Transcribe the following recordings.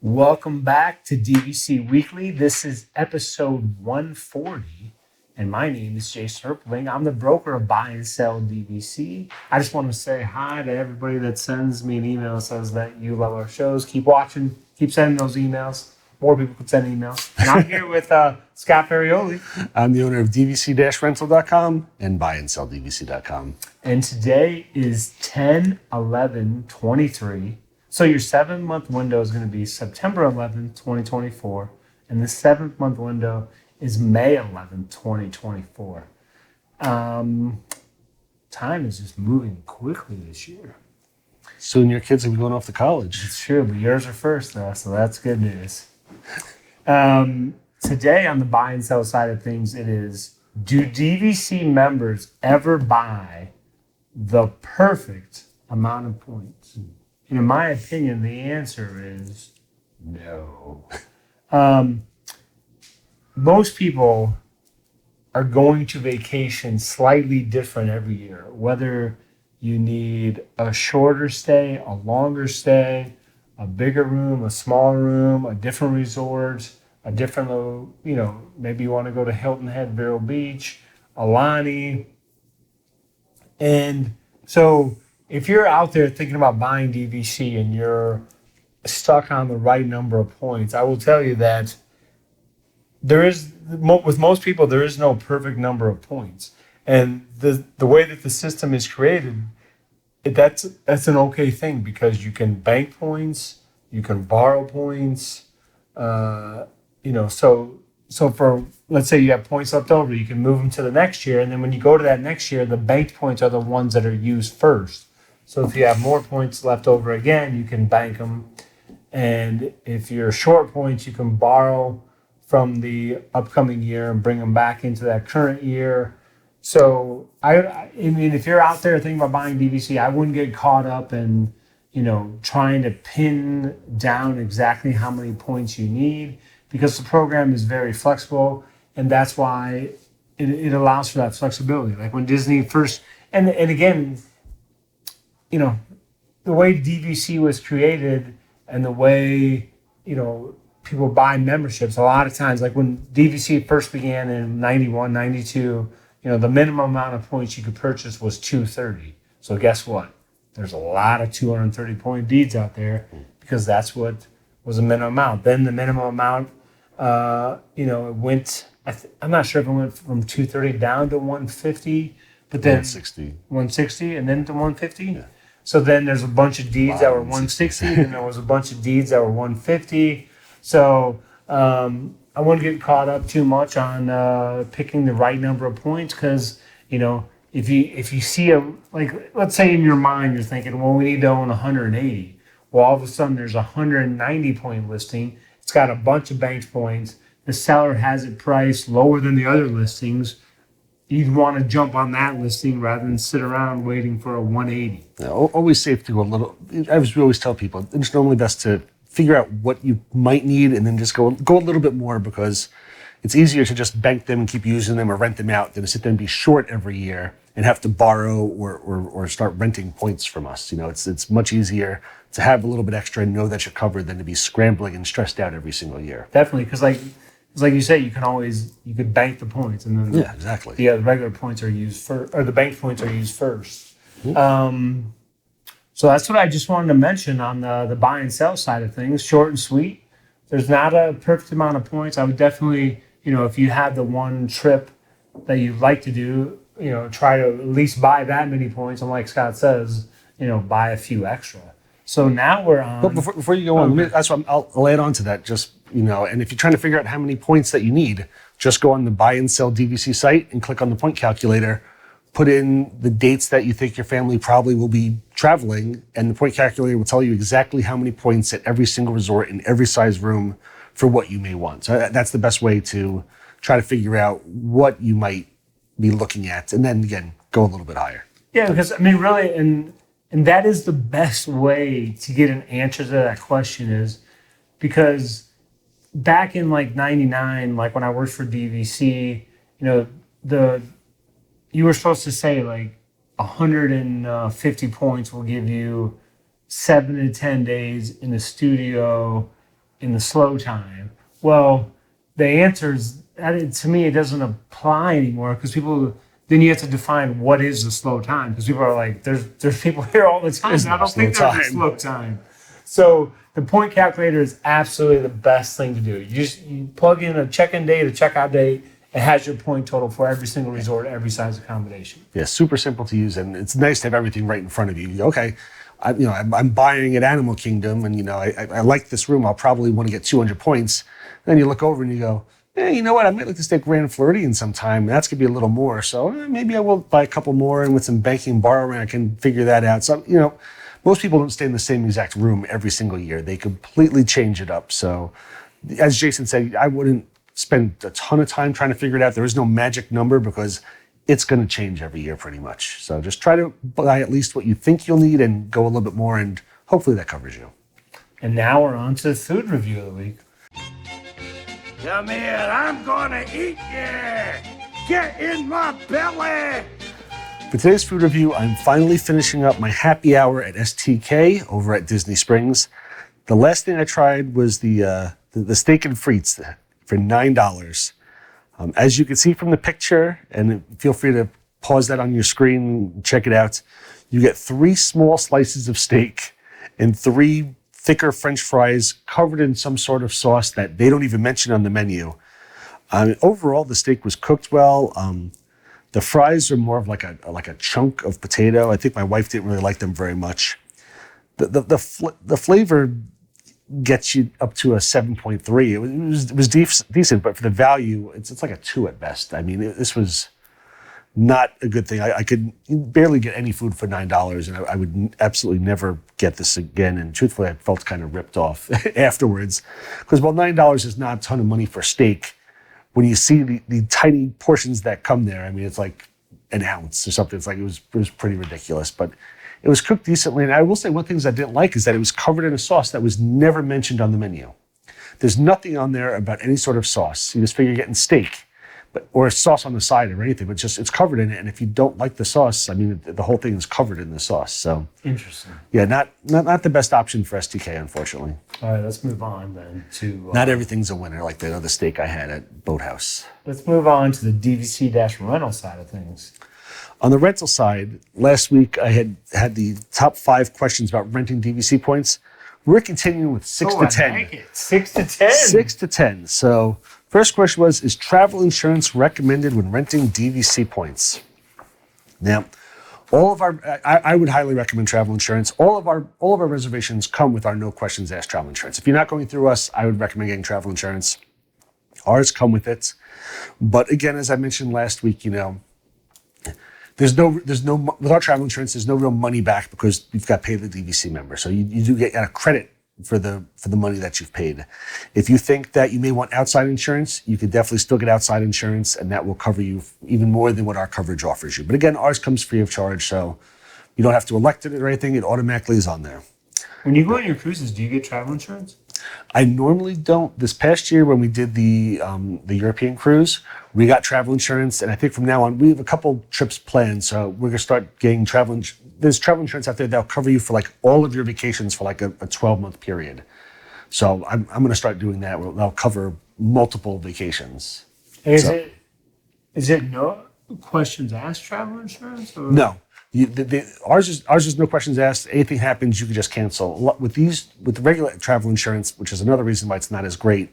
Welcome back to DVC Weekly. This is episode 140, and my name is Jason Herpling. I'm the broker of Buy and Sell DVC. I just want to say hi to everybody that sends me an email that says that you love our shows. Keep watching, keep sending those emails. More people can send emails. And I'm here with Scott Ferrioli. I'm the owner of DVC-Rental.com and BuyAndSellDVC.com. And today is 10/11/23. So your 7-month window is going to be September 11th, 2024, and the 7th-month window is May 11th, 2024. Time is just moving quickly this year. Soon your kids will be going off to college. It's true, but yours are first, though, so that's good news. Today on the buy and sell side of things, it is, do DVC members ever buy the perfect amount of points? And in my opinion, the answer is no. Most people are going to vacation slightly different every year, whether you need a shorter stay, a longer stay, a bigger room, a smaller room, a different resort, a different, maybe you want to go to Hilton Head, Vero Beach, Alani. And so if you're out there thinking about buying DVC and you're stuck on the right number of points, I will tell you that with most people, there is no perfect number of points. And the way that the system is created, that's an okay thing because you can bank points, you can borrow points, so for, let's say you have points left over, you can move them to the next year. And then when you go to that next year, the banked points are the ones that are used first. So if you have more points left over again, you can bank them. And if you're short points, you can borrow from the upcoming year and bring them back into that current year. So I mean, if you're out there thinking about buying DVC, I wouldn't get caught up in, trying to pin down exactly how many points you need, because the program is very flexible, and that's why it allows for that flexibility. Like when Disney first, and again, the way DVC was created and the way, people buy memberships, a lot of times, like when DVC first began in 91, 92, the minimum amount of points you could purchase was 230. So guess what? There's a lot of 230 point deeds out there because that's what was the minimum amount. Then the minimum amount, it went, I'm not sure if it went from 230 down to 150, but then 160 and then to 150. Yeah. So then there's a bunch of deeds that were 160, and there was a bunch of deeds that were 150. So I wouldn't get caught up too much on picking the right number of points because, if you see let's say in your mind you're thinking, well, we need to own 180. Well, all of a sudden there's a 190 point listing. It's got a bunch of banked points. The seller has it priced lower than the other listings. You'd want to jump on that listing rather than sit around waiting for a 180. Yeah, always safe to go a little. I always tell people it's normally best to figure out what you might need and then just go a little bit more, because it's easier to just bank them and keep using them or rent them out than to sit there and be short every year and have to borrow or start renting points from us. It's much easier to have a little bit extra and know that you're covered than to be scrambling and stressed out every single year. Definitely, because like you say, you could bank the points, and then exactly. The regular points are used first, or the bank points are used first. Mm-hmm. So that's what I just wanted to mention on the buy and sell side of things. Short and sweet. There's not a perfect amount of points. I would definitely, if you have the one trip that you'd like to do, try to at least buy that many points. And like Scott says, buy a few extra. So now we're on. But before you go on, that's what I'll add on to that. Just and if you're trying to figure out how many points that you need, just go on the Buy and Sell DVC site and click on the point calculator. Put in the dates that you think your family probably will be traveling, and the point calculator will tell you exactly how many points at every single resort in every size room for what you may want. So that's the best way to try to figure out what you might be looking at, and then again go a little bit higher. Yeah, because really, and that is the best way to get an answer to that question, is because back in like 99, like when I worked for DVC, you were supposed to say like 150 points will give you 7 to 10 days in the studio in the slow time. Well, the answer is, to me, it doesn't apply anymore because people, then you have to define what is the slow time because people are like, there's people here all the time. And I don't think there's a slow time. So the point calculator is absolutely the best thing to do. You plug in a check-in date, a check-out date. It has your point total for every single resort, every size accommodation. Yeah, super simple to use, and it's nice to have everything right in front of you. You go, okay, I'm buying at Animal Kingdom, and I like this room. I'll probably want to get 200 points. Then you look over and you go, you know what? I might like to stay at Grand Floridian sometime. That's gonna be a little more, so maybe I will buy a couple more, and with some banking and borrowing, I can figure that out. So most people don't stay in the same exact room every single year. They completely change it up. So, as Jason said, I wouldn't spend a ton of time trying to figure it out. There is no magic number because it's going to change every year pretty much. So just try to buy at least what you think you'll need and go a little bit more, and hopefully that covers you. And now we're on to the food review of the week. Come here, I'm gonna eat you! Get in my belly! For today's food review, I'm finally finishing up my happy hour at STK over at Disney Springs. The last thing I tried was the steak and frites for $9. As you can see from the picture, and feel free to pause that on your screen and check it out, you get 3 small slices of steak and 3 thicker French fries covered in some sort of sauce that they don't even mention on the menu. Overall, the steak was cooked well. The fries are more of like a chunk of potato. I think my wife didn't really like them very much. The flavor gets you up to a 7.3. It was decent, but for the value, it's like a 2 at best. I mean, this was not a good thing. I could barely get any food for $9, and I would absolutely never get this again. And truthfully, I felt kind of ripped off afterwards, because while $9 is not a ton of money for steak, when you see the tiny portions that come there, I mean, it's like an ounce or something. It's like it was pretty ridiculous, but it was cooked decently. And I will say one thing I didn't like is that it was covered in a sauce that was never mentioned on the menu. There's nothing on there about any sort of sauce. You just figure you're getting steak, or a sauce on the side or anything, but it's covered in it. And if you don't like the sauce, I mean, the whole thing is covered in the sauce. So interesting. Yeah, not the best option for STK, unfortunately. All right, let's move on then to... Not everything's a winner like the other steak I had at Boathouse. Let's move on to the DVC-Rental side of things. On the rental side, last week I had the top 5 questions about renting DVC points. We're continuing with 6 to 10. I like it. 6 to 10. 6 to 10. So first question was, is travel insurance recommended when renting DVC points? Now, I would highly recommend travel insurance. All of our reservations come with our no questions asked travel insurance. If you're not going through us, I would recommend getting travel insurance. Ours come with it. But again, as I mentioned last week, there's no with our travel insurance, there's no real money back because you've got to pay the DVC member. So you do get a credit for the money that you've paid. If you think that you may want outside insurance, you can definitely still get outside insurance, and that will cover you even more than what our coverage offers you. But again, ours comes free of charge, so you don't have to elect it or anything. It automatically is on there. When you go on your cruises, do you get travel insurance? I normally don't. This past year when we did the European cruise, we got travel insurance, and I think from now on we have a couple trips planned. So we're gonna start getting travel. There's travel insurance out there that'll cover you for like all of your vacations for like a 12-month period. So I'm gonna start doing that. That'll cover multiple vacations. Is it no questions asked travel insurance? Or? No. Ours is no questions asked. Anything happens, you can just cancel. With the regular travel insurance, which is another reason why it's not as great,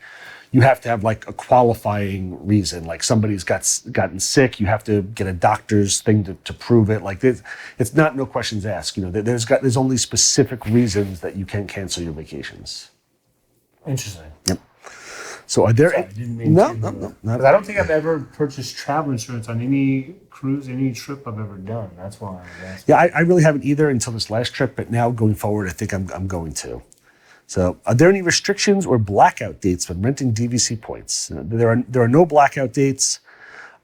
you have to have like a qualifying reason. Like somebody's gotten sick, you have to get a doctor's thing to prove it. Like it's not no questions asked. There's only specific reasons that you can cancel your vacations. Interesting. Yep. So are there? Sorry, I didn't mean No. Because I don't think I've ever purchased travel insurance on any cruise, any trip I've ever done. That's why I was asking. Yeah, I really haven't either until this last trip, but now going forward, I think I'm going to. So are there any restrictions or blackout dates when renting DVC points? There are no blackout dates.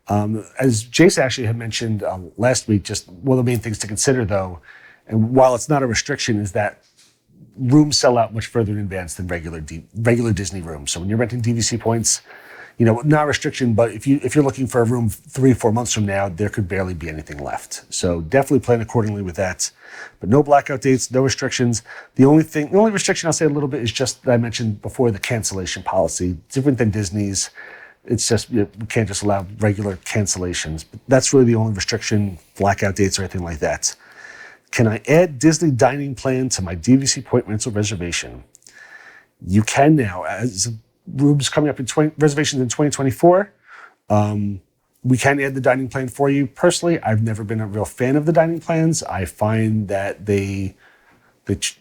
As Jason actually had mentioned last week, just one of the main things to consider though, and while it's not a restriction, is that rooms sell out much further in advance than regular Disney rooms. So when you're renting DVC points, Not a restriction, but if you're looking for a room 3-4 months from now, there could barely be anything left. So definitely plan accordingly with that. But no blackout dates, no restrictions. The only restriction I'll say a little bit is just that I mentioned before, the cancellation policy, different than Disney's. It's just, we can't just allow regular cancellations. But that's really the only restriction, blackout dates or anything like that. Can I add Disney dining plan to my DVC point rental reservation? You can now, as rooms coming up in reservations in 2024. We can add the dining plan for you. Personally, I've never been a real fan of the dining plans. I find that you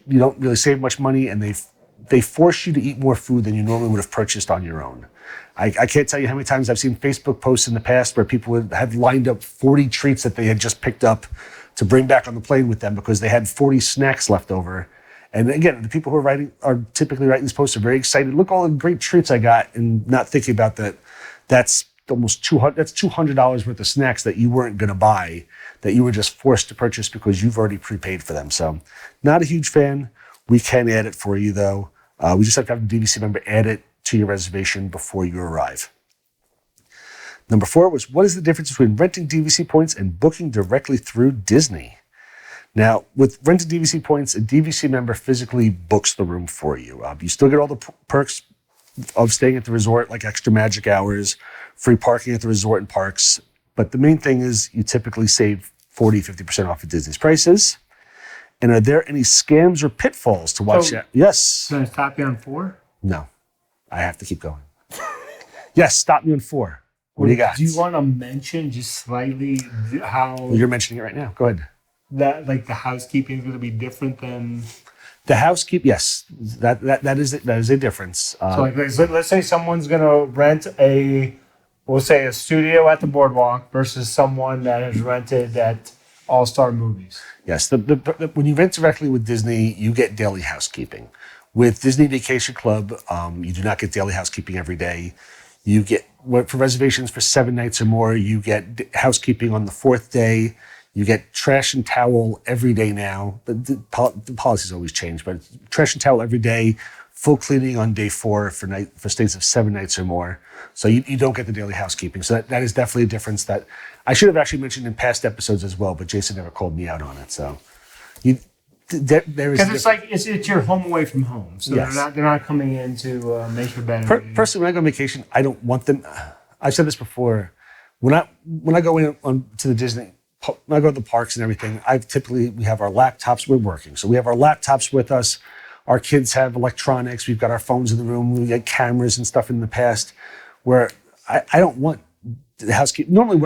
don't really save much money, and they force you to eat more food than you normally would have purchased on your own. I can't tell you how many times I've seen Facebook posts in the past where people would have lined up 40 treats that they had just picked up to bring back on the plane with them because they had 40 snacks left over. And again, the people who are typically writing these posts are very excited. Look, all the great treats I got, and not thinking about that. That's almost $200 worth of snacks that you weren't going to buy, that you were just forced to purchase because you've already prepaid for them. So, not a huge fan. We can add it for you though. We just have to have the DVC member add it to your reservation before you arrive. Number 4 was, what is the difference between renting DVC points and booking directly through Disney? Now, with rented DVC points, a DVC member physically books the room for you. You still get all the perks of staying at the resort, like extra magic hours, free parking at the resort and parks. But the main thing is you typically save 40-50% off of Disney's prices. And are there any scams or pitfalls to watch out? Yes. Can I stop you on 4? No. I have to keep going. Yes, stop me on 4. What do you got? Do you want to mention just slightly how... Well, you're mentioning it right now. Go ahead. That like the housekeeping is going to be different than... The housekeeping, yes. That is a difference. So like, let's say someone's going to rent we'll say a studio at the boardwalk versus someone that has rented at All-Star Movies. Yes, when you rent directly with Disney, you get daily housekeeping. With Disney Vacation Club, you do not get daily housekeeping every day. You get, for reservations for 7 nights or more, you get housekeeping on the 4th day. You get trash and towel every day now. The policies always change, but trash and towel every day, full cleaning on day 4 for stays of 7 nights or more. So you don't get the daily housekeeping. So that is definitely a difference that I should have actually mentioned in past episodes as well, but Jason never called me out on it. So there is, because it's like it's your home away from home, so yes. they're not coming in to make your bed. Personally, when I go on vacation, I don't want them. I've said this before. When I go to the Disney. When I go to the parks and everything, we have our laptops. We're working, so we have our laptops with us. Our kids have electronics. We've got our phones in the room. We got cameras and stuff in the past. Where I don't want the housekeeping. Normally,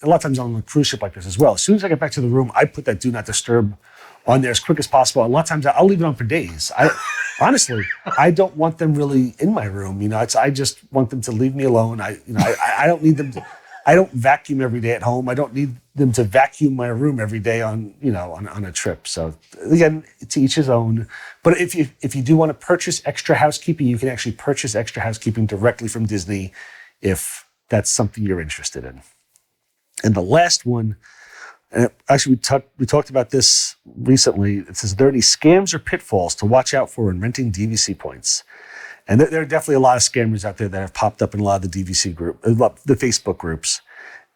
a lot of times on a cruise ship like this as well. As soon as I get back to the room, I put that do not disturb on there as quick as possible. And a lot of times, I'll leave it on for days. Honestly, I don't want them really in my room. I just want them to leave me alone. I don't need them. I don't vacuum every day at home. I don't need them to vacuum my room every day on a trip. So again, to each his own. But if you do want to purchase extra housekeeping, you can actually purchase extra housekeeping directly from Disney if that's something you're interested in. And the last one, and actually we talked about this recently. It says, are there any scams or pitfalls to watch out for when renting DVC points? And there are definitely a lot of scammers out there that have popped up in a lot of the DVC the Facebook groups.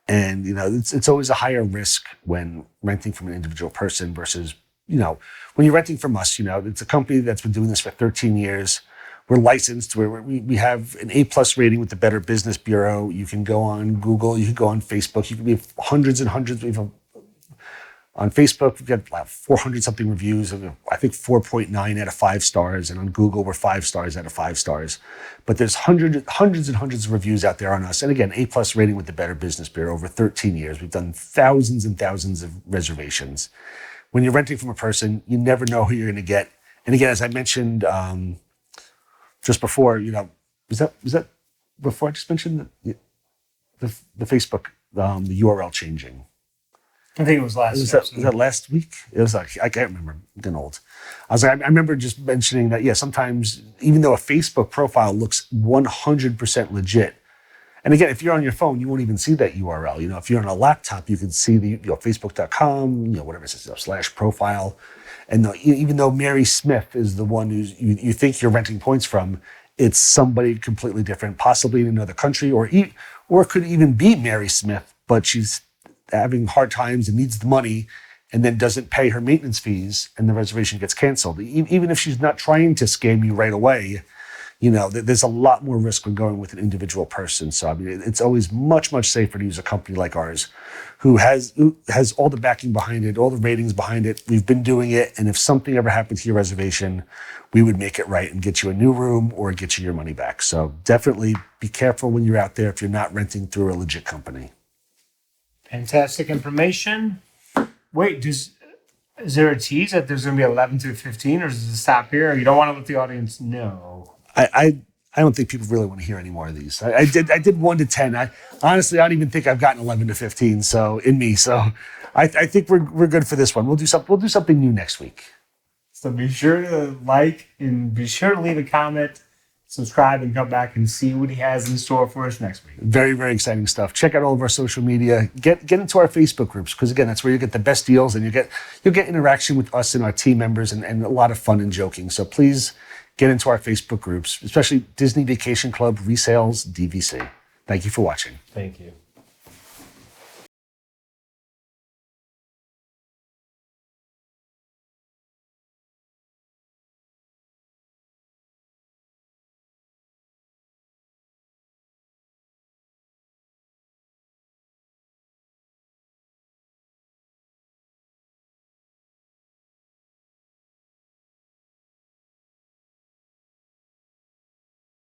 And, it's always a higher risk when renting from an individual person versus, when you're renting from us, it's a company that's been doing this for 13 years. We're licensed. We have an A+ rating with the Better Business Bureau. You can go on Google. You can go on Facebook. You can be hundreds and hundreds. On Facebook, we've got 400 something reviews. I think 4.9 out of 5 stars. And on Google, we're 5 stars out of 5 stars. But there's hundreds and hundreds of reviews out there on us. And again, A+ rating with the Better Business Bureau over 13 years. We've done thousands and thousands of reservations. When you're renting from a person, you never know who you're going to get. And again, as I mentioned just before, was that before I just mentioned the Facebook, the URL changing? I think it was last week. Was that last week? It was like, I can't remember. I'm getting old. I remember just mentioning that, sometimes, even though a Facebook profile looks 100% legit, and again, if you're on your phone, you won't even see that URL. If you're on a laptop, you can see the facebook.com, whatever it says, /profile. And even though Mary Smith is the one you think you're renting points from, it's somebody completely different, possibly in another country, or it could even be Mary Smith, but she's having hard times and needs the money, and then doesn't pay her maintenance fees, and the reservation gets canceled. Even if she's not trying to scam you right away, there's a lot more risk when going with an individual person. So I mean, it's always much, much safer to use a company like ours, who has all the backing behind it, all the ratings behind it. We've been doing it, and if something ever happened to your reservation, we would make it right and get you a new room or get you your money back. So definitely be careful when you're out there if you're not renting through a legit company. Fantastic information. Wait, is there a tease that there's going to be 11 through 15, or does it stop here? Or you don't want to let the audience know? I don't think people really want to hear any more of these. I did 1 to 10. Honestly, I don't even think I've gotten 11 to 15. So I think we're good for this one. We'll do something new next week. So be sure to like and be sure to leave a comment, subscribe, and come back and see what he has in store for us next week. Very, very exciting stuff. Check out all of our social media. Get into our Facebook groups, because again, that's where you get the best deals, and you'll get interaction with us and our team members, and a lot of fun and joking. So please get into our Facebook groups, especially Disney Vacation Club Resales DVC. Thank you for watching. Thank you.